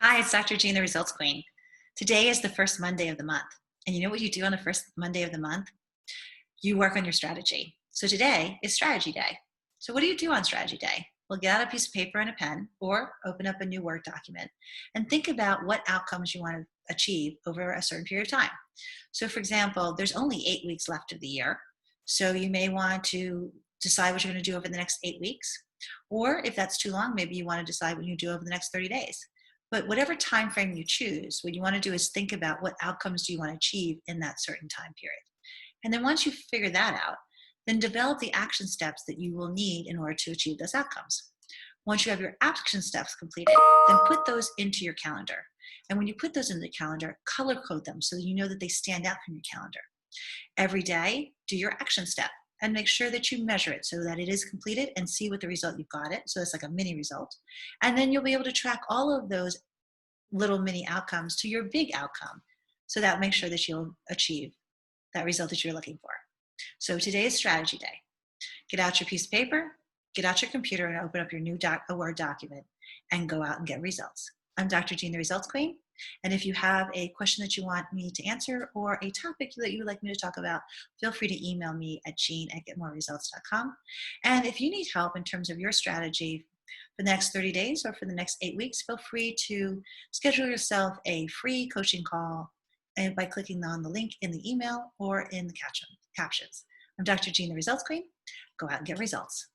Hi, it's Dr. Jean, the Results Queen. Today is the first Monday of the month. And you know what you do on the first Monday of the month? You work on your strategy. So today is Strategy Day. So what do you do on Strategy Day? Well, get out a piece of paper and a pen or open up a new Word document and think about what outcomes you want to achieve over a certain period of time. So, for example, there's only 8 weeks left of the year. So you may want to decide what you're going to do over the next 8 weeks. Or if that's too long, maybe you want to decide what you do over the next 30 days. But whatever time frame you choose, what you want to do is think about what outcomes do you want to achieve in that certain time period. And then once you figure that out, then develop the action steps that you will need in order to achieve those outcomes. Once you have your action steps completed, then put those into your calendar. And when you put those into the calendar, color code them so that you know that they stand out from your calendar. Every day, do your action step and make sure that you measure it so that it is completed and see what the result you've got it. So it's like a mini result. And then you'll be able to track all of those little mini outcomes to your big outcome. So that makes sure that you'll achieve that result that you're looking for. So today is Strategy Day. Get out your piece of paper, get out your computer and open up your new a Word document and go out and get results. I'm Dr. Jean, the Results Queen. And if you have a question that you want me to answer or a topic that you would like me to talk about, feel free to email me at jean@getmoreresults.com. And if you need help in terms of your strategy for the next 30 days or for the next 8 weeks, feel free to schedule yourself a free coaching call by clicking on the link in the email or in the captions. I'm Dr. Jean, the Results Queen. Go out and get results.